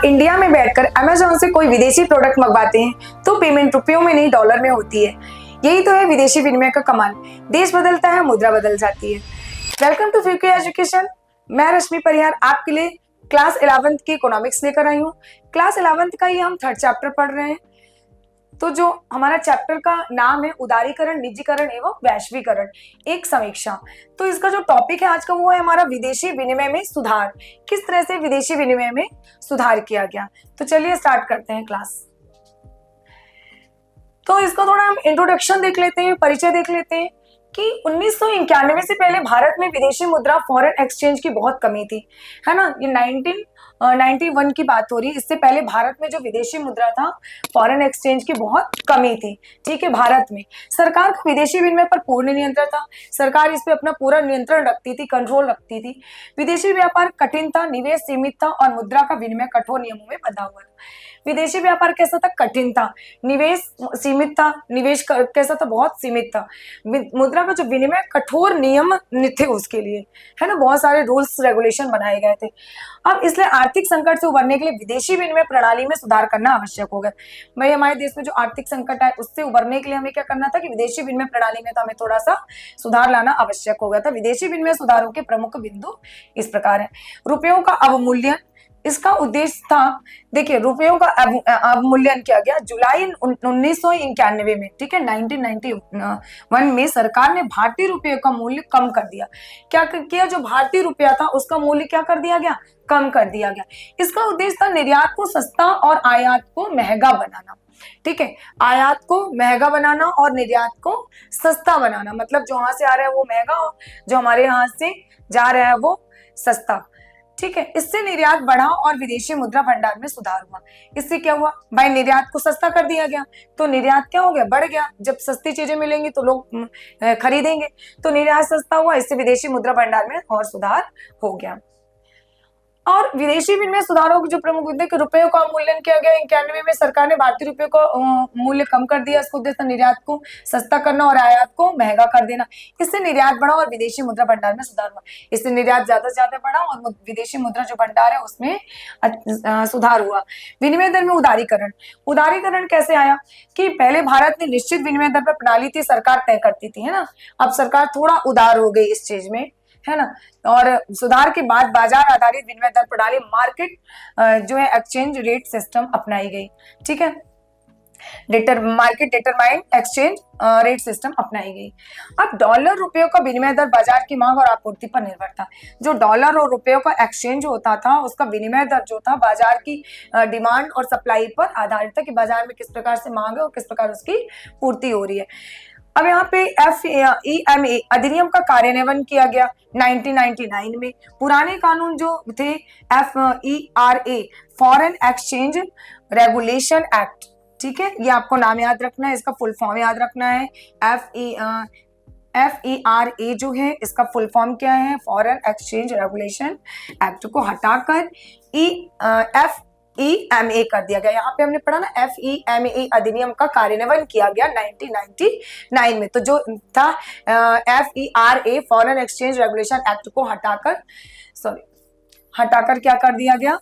India में बैठकर Amazon से कोई विदेशी प्रोडक्ट मंगवाते हैं तो पेमेंट रुपयों में नहीं डॉलर में होती है। यही तो है विदेशी विनिमय का कमाल। देश बदलता है, मुद्रा बदल जाती है। वेलकम टू फ्यूके एजुकेशन। मैं रश्मि परिहार आपके लिए क्लास 11th की इकोनॉमिक्स लेकर आई हूँ। क्लास 11th का ही हम 3rd चैप्टर पढ़ रहे हैं। तो जो हमारा चैप्टर का नाम है उदारीकरण, निजीकरण एवं वैश्वीकरण, एक समीक्षा। तो इसका जो टॉपिक है आज का वो है हमारा विदेशी विनिमय में सुधार। किस तरह से विदेशी विनिमय में सुधार किया गया। तो चलिए स्टार्ट करते हैं क्लास। तो इसका थोड़ा हम इंट्रोडक्शन देख लेते हैं, परिचय देख लेते हैं कि 1991 से पहले भारत में विदेशी मुद्रा फॉरेन एक्सचेंज की बहुत कमी थी, है ना। ये 1991 की बात हो रही है। इससे पहले भारत में जो विदेशी मुद्रा था फॉरेन एक्सचेंज की बहुत कमी थी। ठीक है, भारत में सरकार का विदेशी विनिमय पर पूर्ण नियंत्रण था। सरकार इस पे अपना पूरा नियंत्रण रखती थी, कंट्रोल रखती थी। विदेशी व्यापार कठिन था, निवेश सीमित था और मुद्रा का विनिमय कठोर नियमों में बंधा हुआ था। विदेशी व्यापार कैसा था? कठिन था, निवेश सीमित था। निवेश कैसा था? बहुत सीमित था। मुद्रा का जो विनिमय कठोर नियम थे उसके लिए, है ना, बहुत सारे रूल्स रेगुलेशन बनाए गए थे। अब इसलिए आर्थिक संकट से उबरने के लिए विदेशी विनिमय प्रणाली में सुधार करना आवश्यक हो गया। भाई हमारे देश में जो आर्थिक संकट है उससे उबरने के लिए हमें क्या करना था कि विदेशी विनिमय प्रणाली में तो हमें थोड़ा सा सुधार लाना आवश्यक हो गया था। विदेशी विनिमय सुधारों के प्रमुख बिंदु इस प्रकार है। रुपयों का अवमूल्यन, इसका उद्देश्य था, देखिए रुपयों का अवमूल्यन किया गया जुलाई 1991 में। ठीक है, 1991 में सरकार ने भारतीय रुपये का मूल्य कम कर दिया। क्या किया? जो भारतीय रुपया था उसका मूल्य क्या कर दिया गया? कम कर दिया गया। इसका उद्देश्य था निर्यात को सस्ता और आयात को महंगा बनाना। ठीक है, आयात को महंगा बनाना और निर्यात को सस्ता बनाना, मतलब जो वहां से आ रहा है वो महंगा और जो हमारे यहाँ से जा रहा है वो सस्ता। ठीक है, इससे निर्यात बढ़ा और विदेशी मुद्रा भंडार में सुधार हुआ। इससे क्या हुआ भाई? निर्यात को सस्ता कर दिया गया तो निर्यात क्या हो गया? बढ़ गया। जब सस्ती चीजें मिलेंगी तो लोग खरीदेंगे, तो निर्यात सस्ता हुआ, इससे विदेशी मुद्रा भंडार में और सुधार हो गया। और विदेशी विनिमय सुधारों के जो प्रमुख मुद्दे के रुपयों का मूल्यन किया गया 91 में सरकार ने भारतीय रुपये को मूल्य कम कर दिया। इसका उद्देश्य निर्यात को सस्ता करना और आयात को महंगा कर देना। इससे निर्यात बढ़ा और विदेशी मुद्रा भंडार में सुधार हुआ। इससे निर्यात ज्यादा से ज्यादा बढ़ा और विदेशी मुद्रा जो भंडार है उसमें सुधार हुआ। विनिमय दर में उदारीकरण, उदारीकरण कैसे आया कि पहले भारत ने निश्चित विनिमय दर पर प्रणाली थी, सरकार तय करती थी, है ना। अब सरकार थोड़ा उदार हो गई इस चीज में, है ना। और सुधार के बाद बाजार आधारित विनिमय दर प्रणाली, मार्केट जो है एक्सचेंज रेट सिस्टम अपनाई गई। ठीक है, market determined exchange rate system अपनाई गई। अब डॉलर रुपयों का विनिमय दर बाजार की मांग और आपूर्ति पर निर्भर था। जो डॉलर और रुपयों का एक्सचेंज होता था उसका विनिमय दर जो था बाजार की डिमांड और सप्लाई पर आधारित था कि बाजार में किस प्रकार से मांग है और किस प्रकार उसकी पूर्ति हो रही है। अब यहाँ पे FEMA अधिनियम का कार्यान्वयन किया गया 1999 में। पुराने कानून जो थे FERA foreign exchange regulation act, ठीक है, ये आपको नाम याद रखना है, इसका फुल फॉर्म याद रखना है। FERA जो है इसका फुल फॉर्म क्या है? फॉरेन एक्सचेंज रेगुलेशन एक्ट को हटाकर FEMA कर दिया गया। यहाँ पे हमने पढ़ा ना FEMA अधिनियम का कार्यान्वयन किया गया 1999 में। तो जो था FERA foreign exchange regulation act को हटाकर क्या कर दिया गया?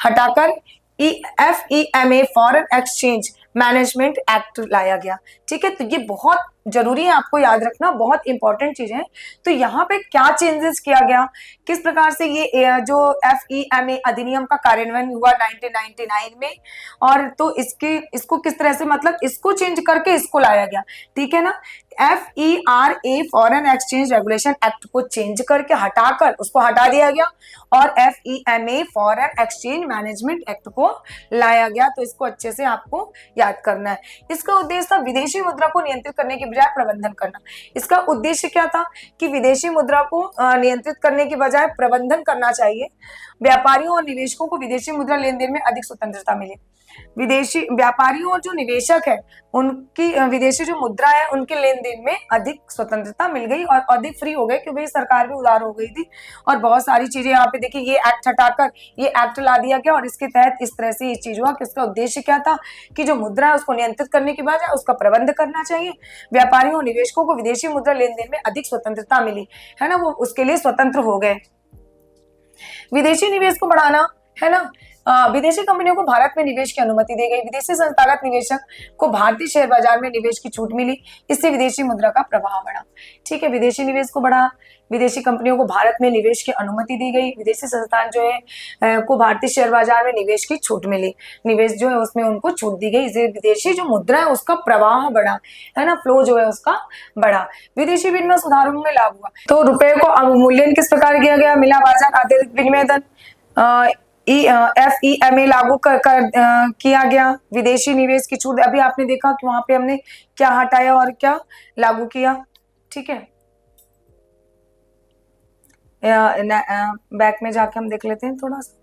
हटाकर FEMA foreign exchange management act लाया गया। ठीक है, तो ये बहुत जरूरी है, आपको याद रखना, बहुत इंपॉर्टेंट चीज है। तो यहाँ पे क्या चेंजेस किया गया, किस प्रकार से ये जो FEMA अधिनियम का कार्यान्वयन हुआ 1999 में, और तो इसको किस तरह से, मतलब इसको चेंज करके इसको लाया गया। ठीक है ना, FERA foreign exchange regulation act को चेंज करके हटाकर उसको हटा दिया गया और FEMA foreign exchange management act को लाया गया। तो इसको अच्छे से आपको याद करना है। इसका उद्देश्य था विदेशी मुद्रा को नियंत्रित करने की बजाय प्रबंधन करना। इसका उद्देश्य क्या था कि विदेशी मुद्रा को नियंत्रित करने की बजाय प्रबंधन करना चाहिए। व्यापारियों और निवेशकों को विदेशी मुद्रा लेन देन में अधिक स्वतंत्रता मिले। विदेशी व्यापारियों और जो निवेशक है उनकी विदेशी जो मुद्रा है उनके लेन देन में अधिक स्वतंत्रता मिल गई और अधिक फ्री हो गए, क्योंकि सरकार भी उदार हो गई थी और बहुत सारी चीजें यहाँ पे देखिए ये एक्ट हटाकर ये एक्ट ला दिया गया और इसके तहत इस तरह से ये चीज हुआ कि उसका उद्देश्य क्या था कि जो मुद्रा है उसको नियंत्रित करने की बजाय उसका प्रबंध करना चाहिए। व्यापारियों और निवेशकों को विदेशी मुद्रा लेन देन में अधिक स्वतंत्रता मिली, है ना, वो उसके लिए स्वतंत्र हो गए। विदेशी निवेश को बढ़ाना, है ना। विदेशी कंपनियों को भारत में निवेश की अनुमति दी गई। विदेशी संस्थागत निवेशक को भारतीय शेयर बाजार में निवेश की छूट मिली, इससे विदेशी मुद्रा का प्रभाव बढ़ा। ठीक है, विदेशी निवेश को बढ़ा, विदेशी कंपनियों को भारत में निवेश की अनुमति दी गई, विदेशी संस्थान जो है को भारतीय शेयर बाजार में निवेश की छूट मिली, निवेश जो है उसमें उनको छूट दी गई, इससे विदेशी जो मुद्रा है उसका प्रवाह बढ़ा, है ना, फ्लो जो है उसका बढ़ा। विदेशी विनिमय सुधारों में लाभ हुआ, तो रुपए को अवमूल्यन किस प्रकार किया गया, मिला बाजार आधारित विनिमय दर FEMA लागू किया गया, विदेशी निवेश की छूट। अभी आपने देखा कि वहां पे हमने क्या हटाया और क्या लागू किया। ठीक है, बैक में जाके हम देख लेते हैं थोड़ा सा,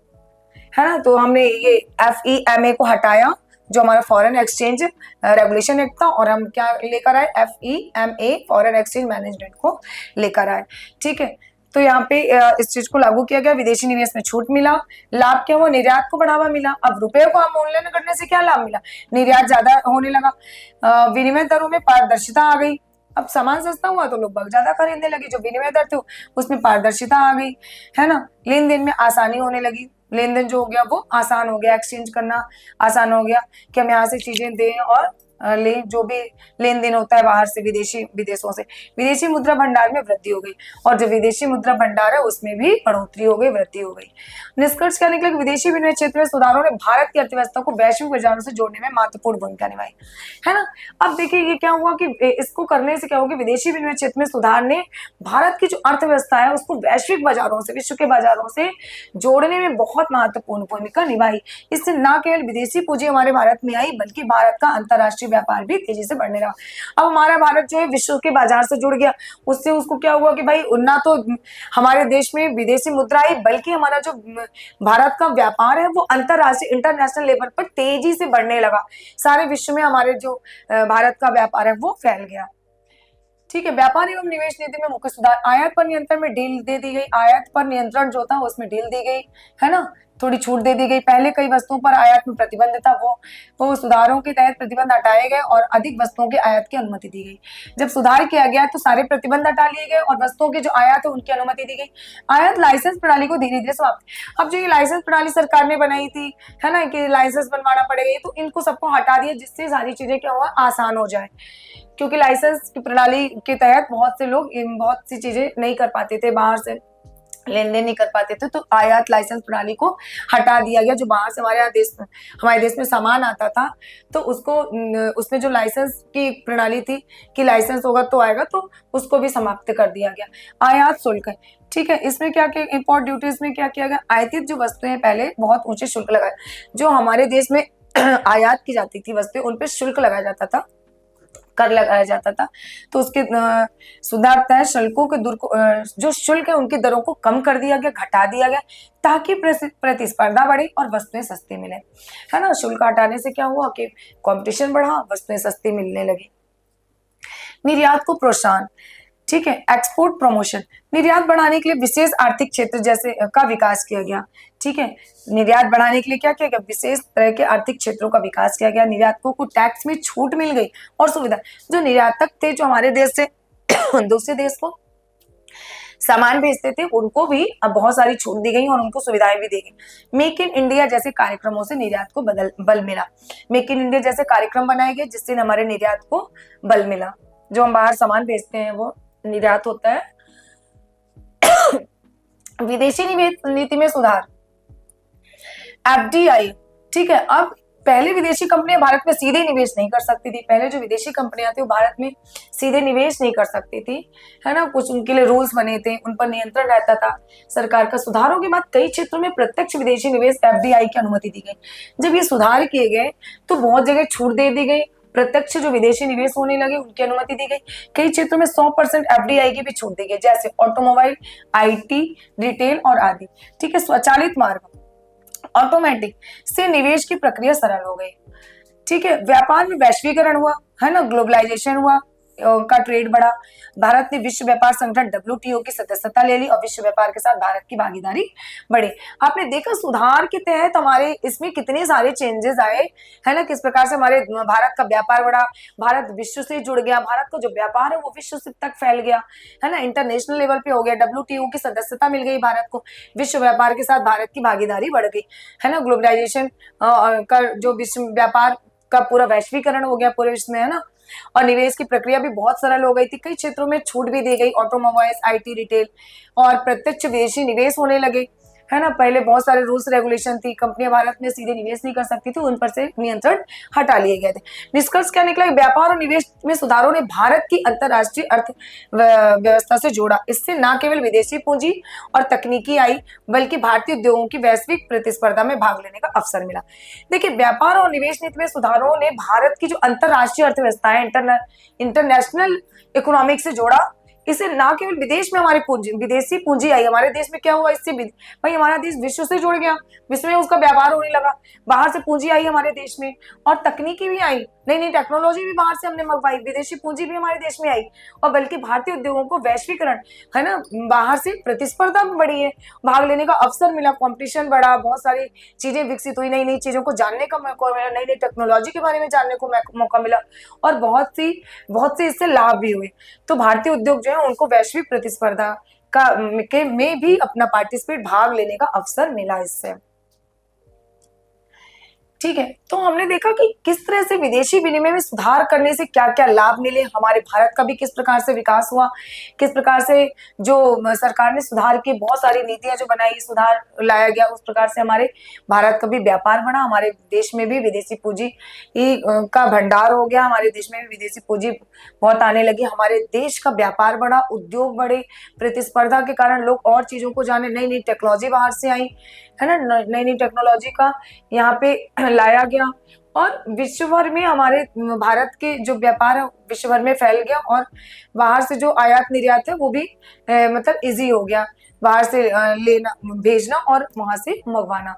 है ना। तो हमने ये FEMA को हटाया जो हमारा फॉरेन एक्सचेंज रेगुलेशन एक्ट था, और हम क्या लेकर आए, FEMA फॉरेन एक्सचेंज मैनेजमेंट को लेकर आए। ठीक है, तो यहाँ पे इस चीज को लागू किया गया, विदेशी निवेश में छूट मिला। लाभ क्या हुआ, निर्यात को बढ़ावा मिला। अब रुपए को अवमूल्यन करने से क्या लाभ मिला, निर्यात ज्यादा होने लगा, विनिमय दरों में पारदर्शिता आ गई। अब सामान सस्ता हुआ तो लोग ज्यादा खरीदने लगे, जो विनिमय दर थे उसमें पारदर्शिता आ गई, है ना। लेन देन में आसानी होने लगी, लेन देन जो हो गया वो आसान हो गया, एक्सचेंज करना आसान हो गया कि हम यहाँ से चीजें दें और ले, जो भी लेन देन होता है बाहर से विदेशों से। विदेशी मुद्रा भंडार में वृद्धि हो गई, और जो विदेशी मुद्रा भंडार है उसमें भी बढ़ोतरी हो गई, वृद्धि हो गई। निष्कर्ष क्या निकला कि विदेशी विनिमय क्षेत्र में सुधारों ने भारत की अर्थव्यवस्था को वैश्विक बाजारों से जोड़ने में महत्वपूर्ण भूमिका निभाई, है ना। अब देखिए ये क्या हुआ कि इसको करने से क्या होगा, विदेशी विनिमय क्षेत्र में सुधार ने भारत की जो अर्थव्यवस्था है उसको वैश्विक बाजारों से, विश्व के बाजारों से जोड़ने में बहुत महत्वपूर्ण भूमिका निभाई। इससे न केवल विदेशी पूंजी हमारे भारत में आई, बल्कि भारत का अंतरराष्ट्रीय व्यापार भी तेजी से बढ़ने लगा। अब हमारा भारत जो है विश्व के बाजार से जुड़ गया, उससे उसको क्या हुआ कि भाई ना तो हमारे देश में विदेशी मुद्रा आई, बल्कि हमारा जो भारत का व्यापार है वो अंतरराष्ट्रीय इंटरनेशनल लेवल पर तेजी से बढ़ने लगा। सारे विश्व में हमारे जो भारत का व्यापार है वो फैल गया। ठीक है, व्यापार एवं निवेश नीति में मुख्य सुधार, आयात पर नियंत्रण में ढील दे दी गई। आयात पर नियंत्रण जो था उसमें ढील दी गई, है ना, थोड़ी छूट दे दी गई। पहले कई वस्तुओं पर आयात में प्रतिबंध था, वो सुधारों के तहत प्रतिबंध हटाए गए और अधिक वस्तुओं के आयात की अनुमति दी गई। जब सुधार किया गया तो सारे प्रतिबंध हटा लिए गए और वस्तुओं के जो आयात है उनकी अनुमति दी गई। आयात लाइसेंस प्रणाली को धीरे धीरे समाप्त। अब जो ये लाइसेंस प्रणाली सरकार ने बनाई थी, है ना, कि लाइसेंस बनवाना पड़ेगा, तो इनको सबको हटा दिया, जिससे सारी चीजें क्या हुआ, आसान हो जाए। क्योंकि लाइसेंस की प्रणाली के तहत बहुत से लोग बहुत सी चीजें नहीं कर पाते थे, बाहर से लेन देन नहीं कर पाते थे, तो आयात लाइसेंस प्रणाली को हटा दिया गया। जो बाहर से हमारे देश में सामान आता था, तो उसको उसमें जो लाइसेंस की प्रणाली थी कि लाइसेंस होगा तो आएगा, तो उसको भी समाप्त कर दिया गया। आयात शुल्क, ठीक है, इसमें क्या क्या इम्पोर्ट ड्यूटीज में क्या किया गया, आयातित जो वस्तुएं पहले बहुत ऊंचे शुल्क लगाए, जो हमारे देश में आयात की जाती थी वस्तुएं, उन पर शुल्क लगाया जाता था, कर लगाया जाता था। तो उसके सुधार तय शुल्कों के जो शुल्क है उनकी दरों को कम कर दिया गया, घटा दिया गया, ताकि प्रतिस्पर्धा बढ़े और वस्तुएं सस्ती मिले, है ना। शुल्क हटाने से क्या हुआ कि कंपटीशन बढ़ा, वस्तुएं सस्ती मिलने लगी। निर्यात को प्रोत्साहन, ठीक है, एक्सपोर्ट प्रमोशन, निर्यात बढ़ाने के लिए विशेष आर्थिक क्षेत्र जैसे का विकास किया गया। ठीक है, निर्यात बढ़ाने के लिए क्या किया गया, विशेष तरह के आर्थिक क्षेत्रों का विकास किया गया। निर्यातकों को टैक्स में छूट मिल गई और सुविधा, जो निर्यातक थे जो हमारे देश से दूसरे देश को सामान भेजते थे, उनको भी अब बहुत सारी छूट दी गई और उनको सुविधाएं भी दी गई। मेक इन इंडिया जैसे कार्यक्रमों से निर्यात को बल मिला। मेक इन इंडिया जैसे कार्यक्रम बनाए गए जिससे हमारे निर्यात को बल मिला। जो हम बाहर सामान भेजते हैं वो निर्यात होता है। विदेशी निवेश नीति में सुधार, FDI, ठीक है। अब पहले विदेशी कंपनियां भारत में सीधे निवेश नहीं कर सकती थी। पहले जो विदेशी कंपनियां थी वो भारत में सीधे निवेश नहीं कर सकती थी, है ना। कुछ उनके लिए रूल्स बने थे, उन पर नियंत्रण रहता था सरकार का। सुधारों के बाद कई क्षेत्रों में प्रत्यक्ष विदेशी निवेश FDI की अनुमति दी गई। जब ये सुधार किए गए तो बहुत जगह छूट दे दी गई, प्रत्यक्ष जो विदेशी निवेश होने लगे उनकी अनुमति दी गई। कई क्षेत्रों में 100% FDI की भी छूट दी गई, जैसे ऑटोमोबाइल, IT, रिटेल और आदि। ठीक है, स्वचालित मार्ग, ऑटोमेटिक से निवेश की प्रक्रिया सरल हो गई। ठीक है, व्यापार में वैश्वीकरण हुआ, है ना, ग्लोबलाइजेशन हुआ, का ट्रेड बढ़ा, भारत ने विश्व व्यापार संगठन WTO की सदस्यता ले ली और विश्व व्यापार के साथ भारत की भागीदारी बढ़ी। आपने देखा सुधार के तहत हमारे इसमें कितने सारे चेंजेस आए, है ना, किस प्रकार से हमारे भारत का व्यापार बढ़ा, भारत विश्व से जुड़ गया, भारत का जो व्यापार है वो विश्व से तक फैल गया, है ना, इंटरनेशनल लेवल पे हो गया, WTO की सदस्यता मिल गई भारत को, विश्व व्यापार के साथ भारत की भागीदारी बढ़ गई, है ना, ग्लोबलाइजेशन का जो विश्व व्यापार का पूरा वैश्वीकरण हो गया पूरे विश्व में, है ना, और निवेश की प्रक्रिया भी बहुत सरल हो गई थी, कई क्षेत्रों में छूट भी दी गई, ऑटोमोबाइल्स, IT, रिटेल और प्रत्यक्ष विदेशी निवेश होने लगे, है ना, पहले बहुत सारे रूल्स रेगुलेशन थी, कंपनियां भारत में सीधे निवेश नहीं कर सकती थी, उन पर से नियंत्रण हटा लिए गए थे। निष्कर्ष क्या निकला, व्यापार और निवेश में सुधारों ने भारत की अंतरराष्ट्रीय अर्थ व्यवस्था से जोड़ा, इससे न केवल विदेशी पूंजी और तकनीकी आई बल्कि भारतीय उद्योगों की वैश्विक प्रतिस्पर्धा में भाग लेने का अवसर मिला। देखिए, व्यापार और निवेश नीति में सुधारों ने भारत की जो अंतरराष्ट्रीय अर्थव्यवस्था है, इंटरनेशनल इकोनॉमिक से जोड़ा, इसे ना केवल विदेश में हमारी पूंजी, विदेशी पूंजी आई हमारे देश में, क्या हुआ इससे भाई हमारा देश विश्व से जुड़ गया, विश्व में उसका व्यापार होने लगा, बाहर से पूंजी आई हमारे देश में और तकनीकी भी आई, नई नई टेक्नोलॉजी भी बाहर से हमने मंगवाई, विदेशी पूंजी भी हमारे देश में आई और बल्कि भारतीय उद्योगों को वैश्वीकरण, है ना, बाहर से प्रतिस्पर्धा बढ़ी है, भाग लेने का अवसर मिला, कंपटीशन बढ़ा, बहुत सारी चीजें विकसित हुई, नई नई चीजों को जानने का मौका मिला, नई नई टेक्नोलॉजी के बारे में जानने को मौका मिला और बहुत सी इससे लाभ भी हुए। तो भारतीय उद्योग जो है उनको वैश्विक प्रतिस्पर्धा का में भी अपना पार्टिसिपेट, भाग लेने का अवसर मिला इससे। ठीक है, तो हमने देखा कि किस तरह से विदेशी विनिमय में सुधार करने से क्या क्या लाभ मिले, हमारे भारत का भी किस प्रकार से विकास हुआ, किस प्रकार से जो सरकार ने सुधार की, बहुत सारी नीतियां जो बनाई, सुधार लाया गया, उस प्रकार से हमारे भारत का भी व्यापार बढ़ा, हमारे देश में भी विदेशी पूंजी का भंडार हो गया, हमारे देश में भी विदेशी पूंजी बहुत आने लगी, हमारे देश का व्यापार बढ़ा, उद्योग बढ़े, प्रतिस्पर्धा के कारण लोग और चीजों को जाने, नई नई टेक्नोलॉजी बाहर से आई, है ना, नई नई टेक्नोलॉजी का यहाँ पे लाया गया और विश्व भर में हमारे भारत के जो व्यापार है विश्व भर में फैल गया और बाहर से जो आयात निर्यात है वो भी मतलब इजी हो गया, बाहर से लेना, भेजना और वहां से मंगवाना।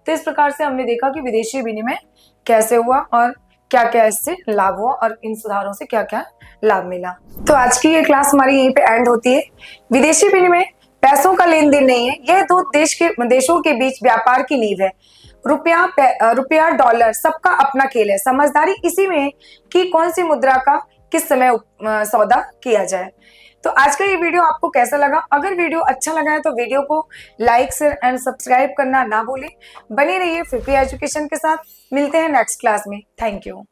तो इस प्रकार से हमने देखा कि विदेशी विनिमय कैसे हुआ और क्या क्या इससे लाभ हुआ और इन सुधारों से क्या क्या लाभ मिला। तो आज की ये क्लास हमारी यहीं पे एंड होती है। विदेशी विनिमय पैसों का लेन देन नहीं है, यह दो देशों के बीच व्यापार की नींव है। रुपया डॉलर सबका अपना खेल है, समझदारी इसी में है कि कौन सी मुद्रा का किस समय सौदा किया जाए। तो आज का ये वीडियो आपको कैसा लगा? अगर वीडियो अच्छा लगा है तो वीडियो को लाइक शेयर एंड सब्सक्राइब करना ना भूलें। बने रहिए फ्री एजुकेशन के साथ। मिलते हैं नेक्स्ट क्लास में। Thank you.